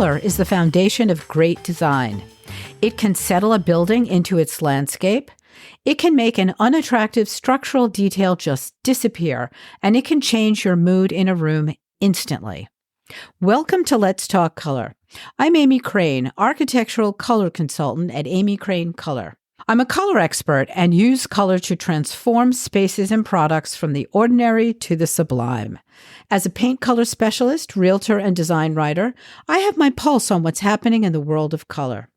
Color is the foundation of great design. It can settle a building into its landscape. It can make an unattractive structural detail just disappear, and it can change your mood in a room instantly. Welcome to Let's Talk Color. I'm Amy Krane, architectural color consultant at Amy Krane Color. I'm a color expert and use color to transform spaces and products from the ordinary to the sublime. As a paint color specialist, realtor, and design writer, I have my pulse on what's happening in the world of color.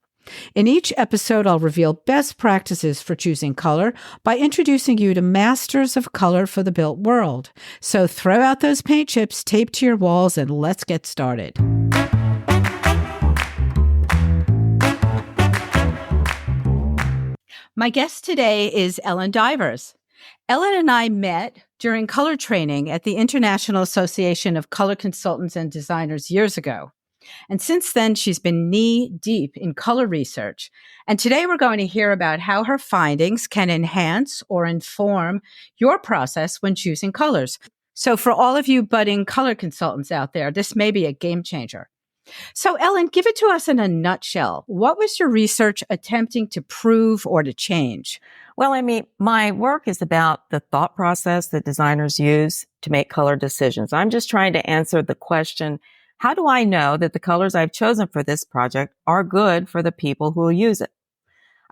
In each episode, I'll reveal best practices for choosing color by introducing you to masters of color for the built world. So throw out those paint chips taped to your walls and let's get started. My guest today is Ellen Divers. Ellen and I met during color training at the International Association of Color Consultants and Designers years ago. And since then, she's been knee-deep in color research. And today we're going to hear about how her findings can enhance or inform your process when choosing colors. So for all of you budding color consultants out there, this may be a game changer. So Ellen, give it to us in a nutshell. What was your research attempting to prove or to change? Well, Amy, my work is about the thought process that designers use to make color decisions. I'm just trying to answer the question, how do I know that the colors I've chosen for this project are good for the people who will use it?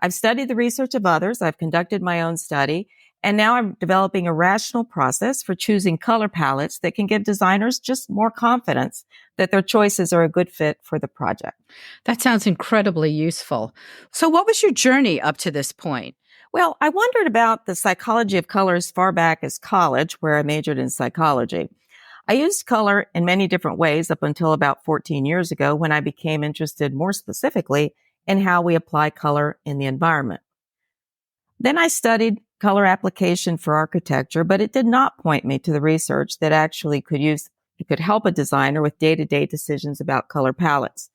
I've studied the research of others. I've conducted my own study. And now I'm developing a rational process for choosing color palettes that can give designers just more confidence that their choices are a good fit for the project. That sounds incredibly useful. So what was your journey up to this point? Well, I wondered about the psychology of color as far back as college, where I majored in psychology. I used color in many different ways up until about 14 years ago when I became interested more specifically in how we apply color in the environment. Then I studied color application for architecture, but it did not point me to the research that actually could help a designer with day-to-day decisions about color palettes,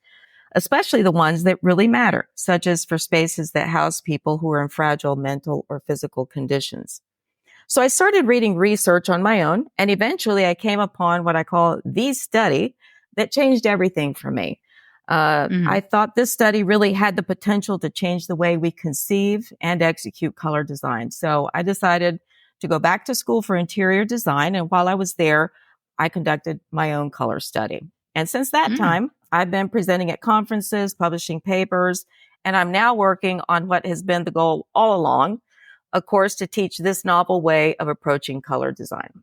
especially the ones that really matter, such as for spaces that house people who are in fragile mental or physical conditions. So I started reading research on my own, and eventually I came upon what I call the study that changed everything for me. I thought this study really had the potential to change the way we conceive and execute color design. So I decided to go back to school for interior design. And while I was there, I conducted my own color study. And since that time, I've been presenting at conferences, publishing papers, and I'm now working on what has been the goal all along, a course to teach this novel way of approaching color design.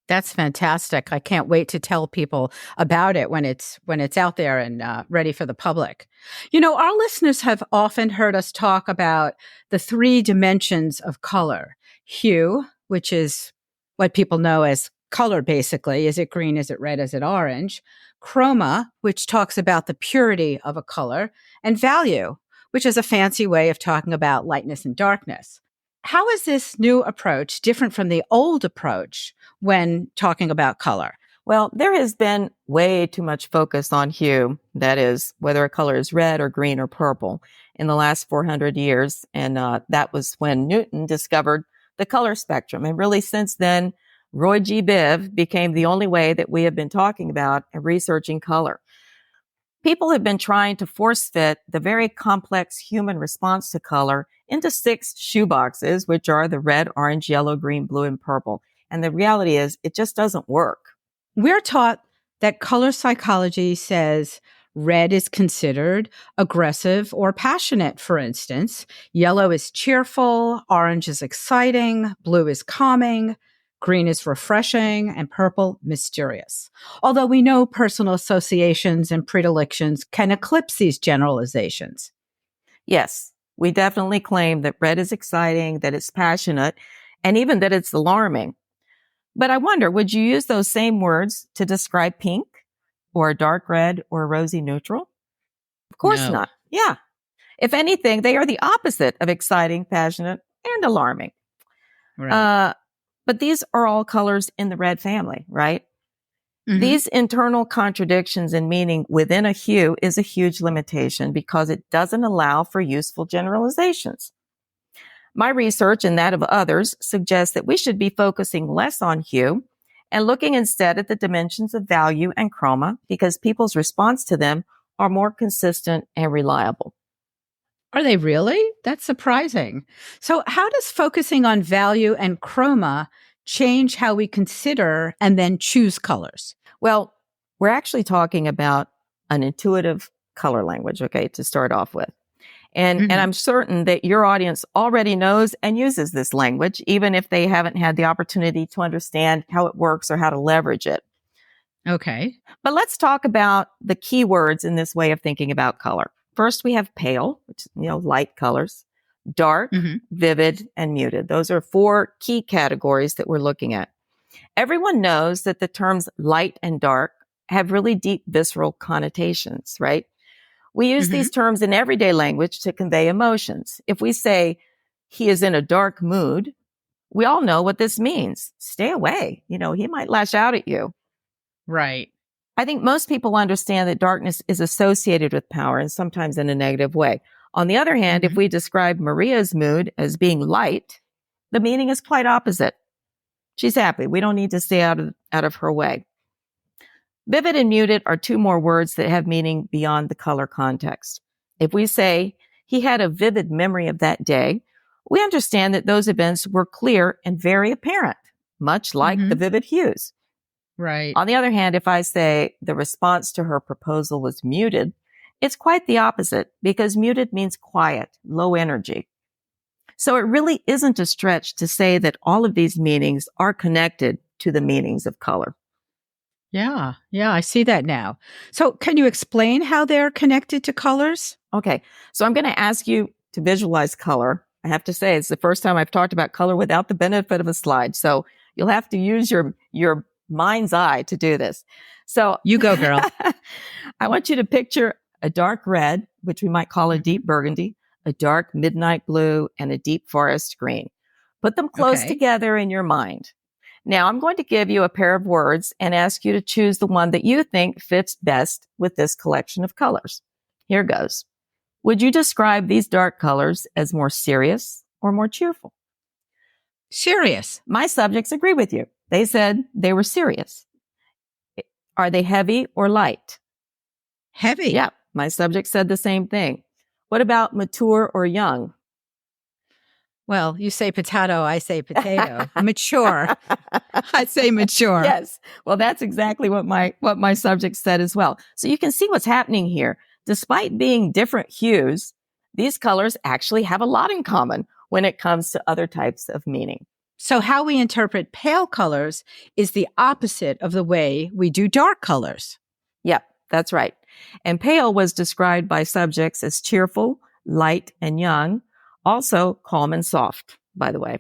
That's fantastic. I can't wait to tell people about it when it's out there and ready for the public. You know, our listeners have often heard us talk about the three dimensions of color. Hue, which is what people know as color, basically. Is it green? Is it red? Is it orange? Chroma, which talks about the purity of a color. And value, which is a fancy way of talking about lightness and darkness. How is this new approach different from the old approach when talking about color? Well, there has been way too much focus on hue, that is, whether a color is red or green or purple, in the last 400 years. And that was when Newton discovered the color spectrum. And really since then, Roy G. Biv became the only way that we have been talking about and researching color. People have been trying to force fit the very complex human response to color into 6 shoeboxes, which are the red, orange, yellow, green, blue, and purple. And the reality is it just doesn't work. We're taught that color psychology says red is considered aggressive or passionate, for instance. Yellow is cheerful, orange is exciting, blue is calming, green is refreshing, and purple mysterious. Although we know personal associations and predilections can eclipse these generalizations. Yes, we definitely claim that red is exciting, that it's passionate, and even that it's alarming. But I wonder, would you use those same words to describe pink or a dark red or a rosy neutral? Of course not. Yeah. If anything, they are the opposite of exciting, passionate, and alarming. Right. But these are all colors in the red family, right? Mm-hmm. These internal contradictions in meaning within a hue is a huge limitation because it doesn't allow for useful generalizations. My research and that of others suggests that we should be focusing less on hue and looking instead at the dimensions of value and chroma because people's response to them are more consistent and reliable. Are they really? That's surprising. So, how does focusing on value and chroma change how we consider and then choose colors? Well, we're actually talking about an intuitive color language, okay, to start off with. And I'm certain that your audience already knows and uses this language, even if they haven't had the opportunity to understand how it works or how to leverage it. Okay. But let's talk about the key words in this way of thinking about color. First, we have pale, which is, light colors, dark, vivid, and muted. Those are 4 key categories that we're looking at. Everyone knows that the terms light and dark have really deep visceral connotations, right? We use these terms in everyday language to convey emotions. If we say he is in a dark mood, we all know what this means. Stay away. He might lash out at you. Right. I think most people understand that darkness is associated with power and sometimes in a negative way. On the other hand, if we describe Maria's mood as being light, the meaning is quite opposite. She's happy. We don't need to stay out of her way. Vivid and muted are 2 more words that have meaning beyond the color context. If we say he had a vivid memory of that day, we understand that those events were clear and very apparent, much like the vivid hues. Right. On the other hand, if I say the response to her proposal was muted, it's quite the opposite because muted means quiet, low energy. So it really isn't a stretch to say that all of these meanings are connected to the meanings of color. Yeah, I see that now. So can you explain how they're connected to colors? Okay, so I'm going to ask you to visualize color. I have to say, it's the first time I've talked about color without the benefit of a slide. So you'll have to use your mind's eye to do this. So you go, girl. I want you to picture a dark red, which we might call a deep burgundy, a dark midnight blue, and a deep forest green. Put them close together in your mind. Now, I'm going to give you a pair of words and ask you to choose the one that you think fits best with this collection of colors. Here goes. Would you describe these dark colors as more serious or more cheerful? Serious. My subjects agree with you. They said they were serious. Are they heavy or light? Heavy. Yeah, my subject said the same thing. What about mature or young? Well, you say potato, I say potato. Mature. I say mature. Yes. Well, that's exactly what my subject said as well. So you can see what's happening here. Despite being different hues, these colors actually have a lot in common when it comes to other types of meaning. So how we interpret pale colors is the opposite of the way we do dark colors. Yep, that's right. And pale was described by subjects as cheerful, light, and young. Also calm and soft, by the way.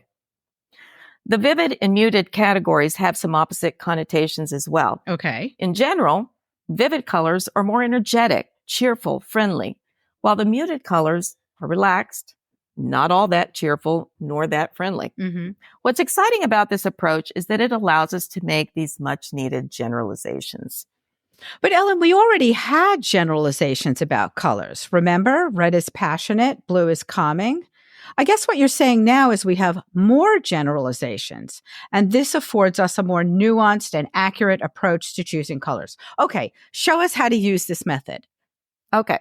The vivid and muted categories have some opposite connotations as well. Okay. In general, vivid colors are more energetic, cheerful, friendly, while the muted colors are relaxed, not all that cheerful, nor that friendly. What's exciting about this approach is that it allows us to make these much needed generalizations. But Ellen, we already had generalizations about colors. Remember, red is passionate, blue is calming. I guess what you're saying now is we have more generalizations, and this affords us a more nuanced and accurate approach to choosing colors. Okay, show us how to use this method. Okay,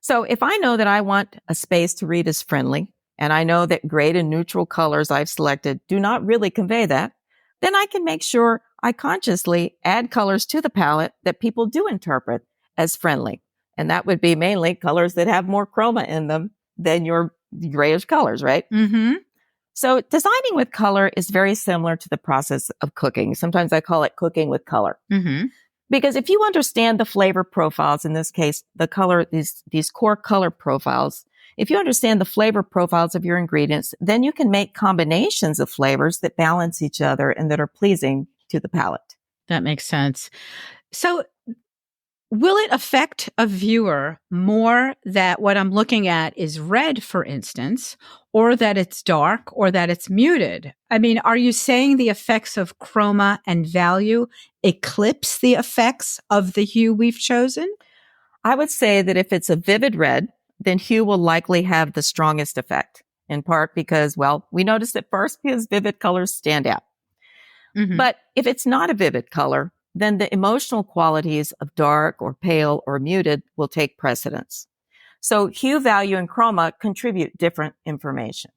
so if I know that I want a space to read as friendly, and I know that gray and neutral colors I've selected do not really convey that, then I can make sure I consciously add colors to the palette that people do interpret as friendly. And that would be mainly colors that have more chroma in them than your grayish colors, right? So designing with color is very similar to the process of cooking. Sometimes I call it cooking with color. Because if you understand the flavor profiles, in this case, the color, these core color profiles, if you understand the flavor profiles of your ingredients, then you can make combinations of flavors that balance each other and that are pleasing to the palate. That makes sense. So will it affect a viewer more that what I'm looking at is red, for instance, or that it's dark, or that it's muted? I mean, are you saying the effects of chroma and value eclipse the effects of the hue we've chosen? I would say that if it's a vivid red, then hue will likely have the strongest effect, in part because, well, we noticed at first because vivid colors stand out. But if it's not a vivid color, then the emotional qualities of dark or pale or muted will take precedence. So hue, value, and chroma contribute different information.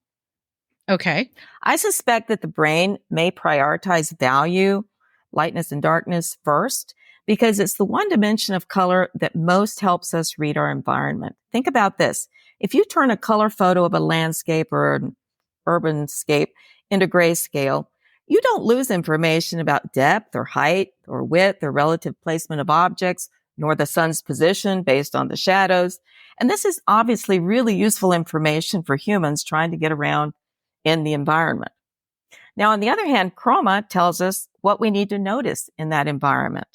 Okay. I suspect that the brain may prioritize value, lightness and darkness first, because it's the one dimension of color that most helps us read our environment. Think about this. If you turn a color photo of a landscape or an urban scape into grayscale, you don't lose information about depth or height or width or relative placement of objects, nor the sun's position based on the shadows. And this is obviously really useful information for humans trying to get around in the environment. Now, on the other hand, chroma tells us what we need to notice in that environment.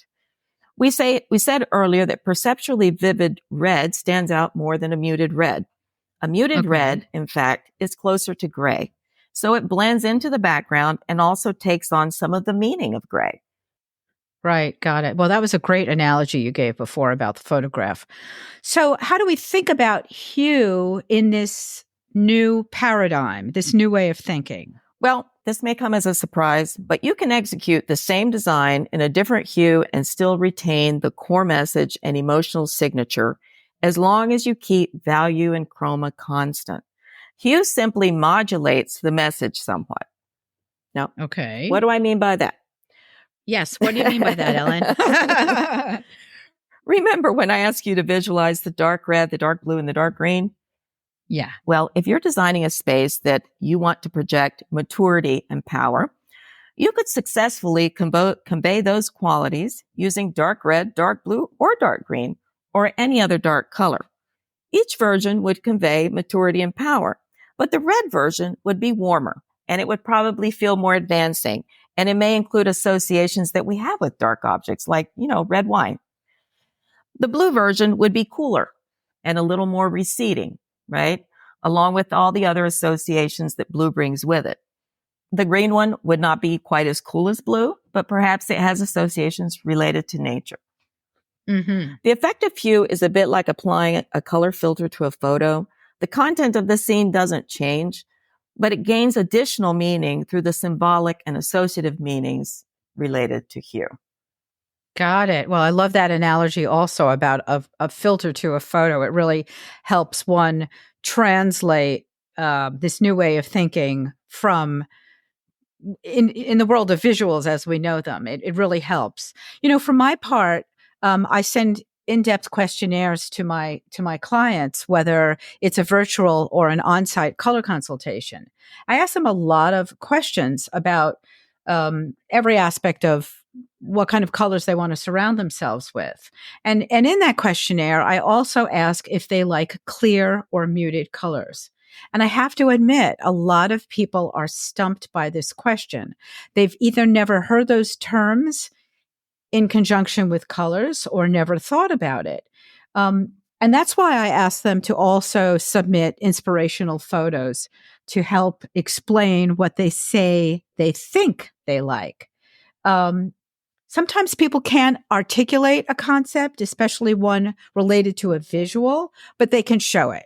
We said earlier that perceptually vivid red stands out more than a muted red. A muted red, in fact, is closer to gray. So it blends into the background and also takes on some of the meaning of gray. Right. Got it. Well, that was a great analogy you gave before about the photograph. So how do we think about hue in this new paradigm, this new way of thinking? Well, this may come as a surprise, but you can execute the same design in a different hue and still retain the core message and emotional signature as long as you keep value and chroma constant. Hue simply modulates the message somewhat. Now, Okay. what do I mean by that? Yes. What do you mean by that, Ellen? Remember when I asked you to visualize the dark red, the dark blue, and the dark green? Yeah. Well, if you're designing a space that you want to project maturity and power, you could successfully convey those qualities using dark red, dark blue, or dark green, or any other dark color. Each version would convey maturity and power, but the red version would be warmer, and it would probably feel more advancing, and it may include associations that we have with dark objects, like, red wine. The blue version would be cooler and a little more receding, right? Along with all the other associations that blue brings with it. The green one would not be quite as cool as blue, but perhaps it has associations related to nature. Mm-hmm. The effective hue is a bit like applying a color filter to a photo. The content of the scene doesn't change, but it gains additional meaning through the symbolic and associative meanings related to hue. Got it. Well, I love that analogy also about a filter to a photo. It really helps one translate this new way of thinking from in the world of visuals as we know them. It really helps. For my part, I send in-depth questionnaires to my clients, whether it's a virtual or an on-site color consultation. I ask them a lot of questions about every aspect of what kind of colors they want to surround themselves with. And in that questionnaire, I also ask if they like clear or muted colors. And I have to admit, a lot of people are stumped by this question. They've either never heard those terms in conjunction with colors or never thought about it. And that's why I ask them to also submit inspirational photos to help explain what they say they think they like. Sometimes people can't articulate a concept, especially one related to a visual, but they can show it.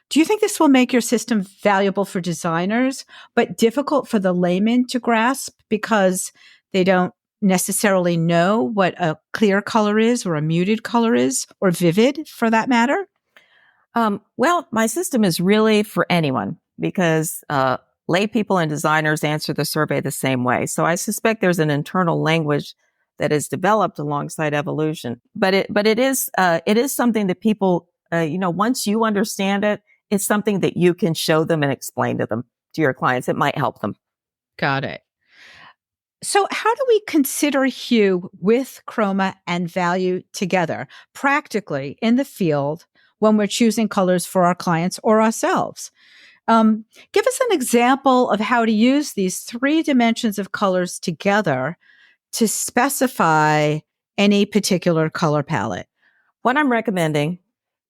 Do you think this will make your system valuable for designers, but difficult for the layman to grasp because they don't necessarily know what a clear color is or a muted color is, or vivid for that matter? Well, my system is really for anyone because lay people and designers answer the survey the same way. So I suspect there's an internal language that is developed alongside evolution. But it is something that people, once you understand it, it's something that you can show them and explain to them, to your clients. It might help them. Got it. So how do we consider hue with chroma and value together practically in the field when we're choosing colors for our clients or ourselves? Give us an example of how to use these three dimensions of colors together to specify any particular color palette. What I'm recommending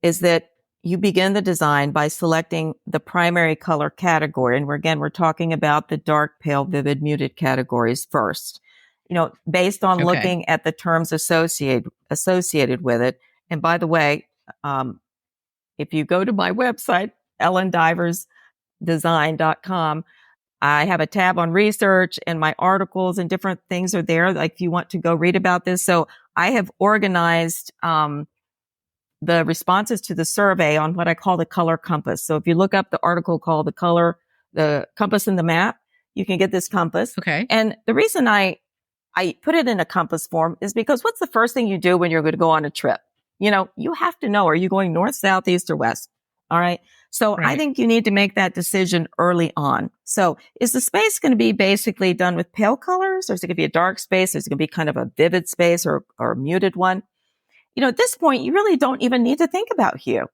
is that you begin the design by selecting the primary color category. And we're talking about the dark, pale, vivid, muted categories first, based on looking at the terms associated with it. And by the way, if you go to my website, ellendiversdesign.com, I have a tab on research, and my articles and different things are there. Like if you want to go read about this. So I have organized, the responses to the survey on what I call the color compass. So if you look up the article called the compass in the map, you can get this compass. Okay. And the reason I put it in a compass form is because what's the first thing you do when you're going to go on a trip? You have to know, are you going north, south, east, or west? All right. So I think you need to make that decision early on. So is the space going to be basically done with pale colors, or is it going to be a dark space? Or is it going to be kind of a vivid space or a muted one? At this point, you really don't even need to think about hue.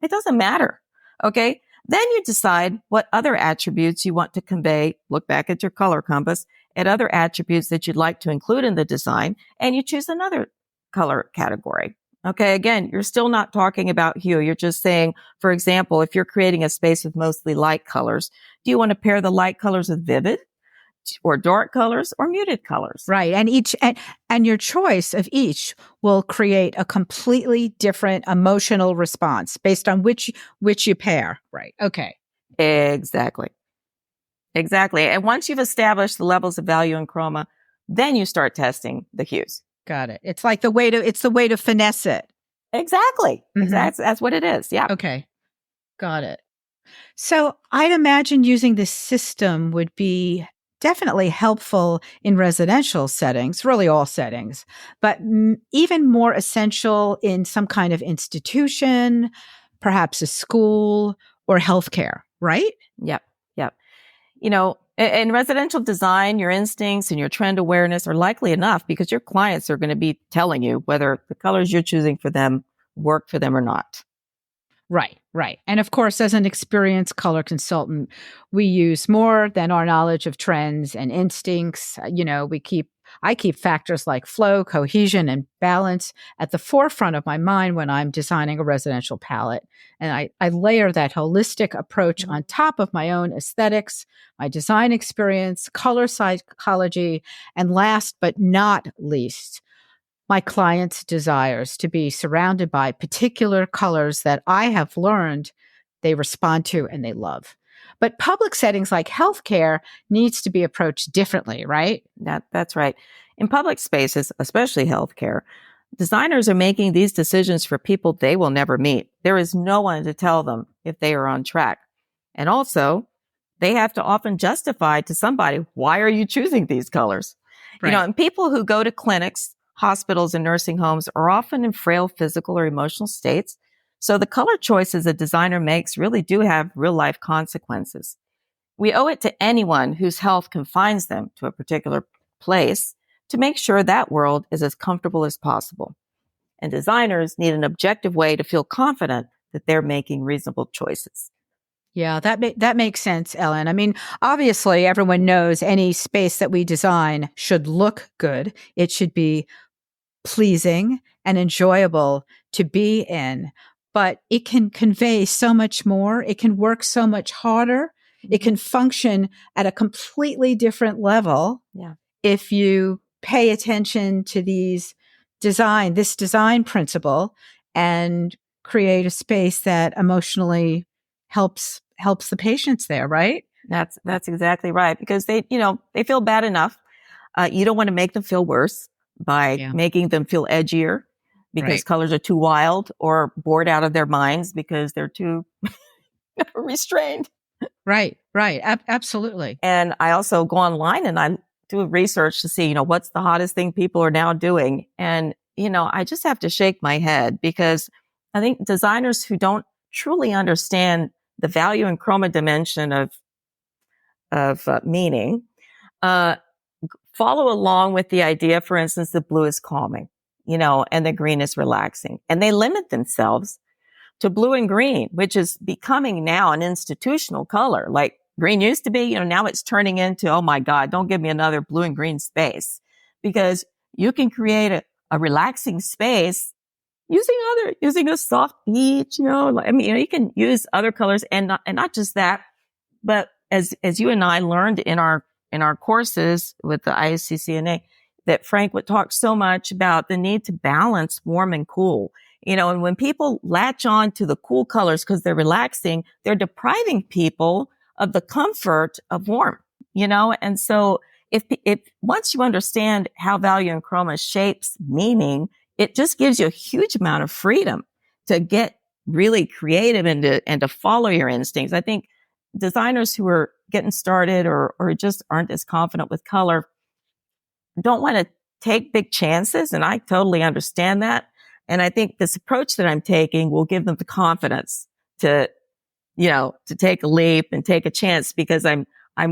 It doesn't matter. Okay. Then you decide what other attributes you want to convey. Look back at your color compass at other attributes that you'd like to include in the design, and you choose another color category. Okay. Again, you're still not talking about hue. You're just saying, for example, if you're creating a space with mostly light colors, do you want to pair the light colors with vivid or dark colors or muted colors? Right. And your choice of each will create a completely different emotional response based on which you pair. Right. Okay. Exactly. And once you've established the levels of value in chroma, then you start testing the hues. Got it. It's like the way to finesse it. Exactly. Mm-hmm. Exactly. That's what it is. Yeah. Okay. Got it. So I'd imagine using this system would be definitely helpful in residential settings, really all settings, but even more essential in some kind of institution, perhaps a school or healthcare, right? Yep. In residential design, your instincts and your trend awareness are likely enough because your clients are going to be telling you whether the colors you're choosing for them work for them or not. Right. And of course, as an experienced color consultant, we use more than our knowledge of trends and instincts. I keep factors like flow, cohesion, and balance at the forefront of my mind when I'm designing a residential palette. And I layer that holistic approach on top of my own aesthetics, my design experience, color psychology, and last but not least, my clients' desires to be surrounded by particular colors that I have learned they respond to and they love. But public settings like healthcare needs to be approached differently, right? That's right. In public spaces, especially healthcare, designers are making these decisions for people they will never meet. There is no one to tell them if they are on track. And also, they have to often justify to somebody, why are you choosing these colors? Right. And people who go to clinics, hospitals, and nursing homes are often in frail physical or emotional states. So the color choices a designer makes really do have real life consequences. We owe it to anyone whose health confines them to a particular place to make sure that world is as comfortable as possible. And designers need an objective way to feel confident that they're making reasonable choices. Yeah, that makes sense, Ellen. I mean, obviously, everyone knows any space that we design should look good. It should be pleasing and enjoyable to be in, but it can convey so much more. It can work so much harder. It can function at a completely different level. Yeah. If you pay attention to this design principle and create a space that emotionally helps the patients there, right? That's exactly right. Because they feel bad enough. You don't want to make them feel worse by making them feel edgier because colors are too wild, or bored out of their minds because they're too restrained. Right. Absolutely. And I also go online and I do research to see, what's the hottest thing people are now doing. And, I just have to shake my head because I think designers who don't truly understand the value and chroma dimension of meaning, follow along with the idea, for instance, the blue is calming, and the green is relaxing. And they limit themselves to blue and green, which is becoming now an institutional color. Like green used to be, now it's turning into, oh my God, don't give me another blue and green space, because you can create a relaxing space using a soft beach, you can use other colors and not just that, but as you and I learned in our courses with the ISCCNA, that Frank would talk so much about the need to balance warm and cool. And when people latch on to the cool colors because they're relaxing, they're depriving people of the comfort of warmth, you know? And so if once you understand how value and chroma shapes meaning, it just gives you a huge amount of freedom to get really creative and to follow your instincts. I think designers who are getting started or just aren't as confident with color don't want to take big chances. And I totally understand that. And I think this approach that I'm taking will give them the confidence to, to take a leap and take a chance, because I'm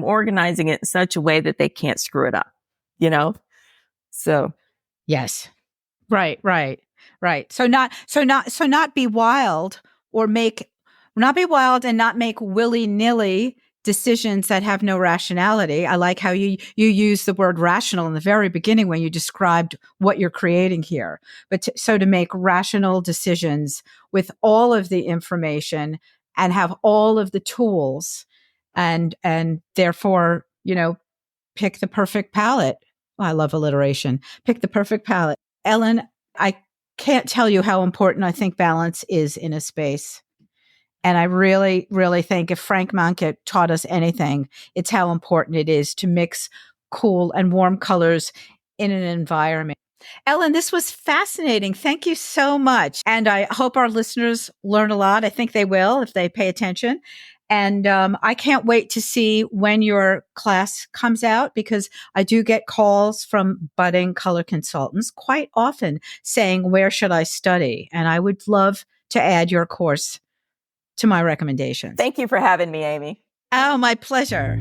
organizing it in such a way that they can't screw it up, So. Yes. Right. So not be wild not be wild and not make willy-nilly decisions that have no rationality. I like how you use the word rational in the very beginning when you described what you're creating here. But so to make rational decisions with all of the information and have all of the tools and therefore, pick the perfect palette. Oh, I love alliteration. Pick the perfect palette. Ellen, I can't tell you how important I think balance is in a space. And I really, really think if Frank Mankiewicz taught us anything, it's how important it is to mix cool and warm colors in an environment. Ellen, this was fascinating. Thank you so much. And I hope our listeners learn a lot. I think they will if they pay attention. And I can't wait to see when your class comes out, because I do get calls from budding color consultants quite often saying, where should I study? And I would love to add your course to my recommendations. Thank you for having me, Amy. Oh, my pleasure.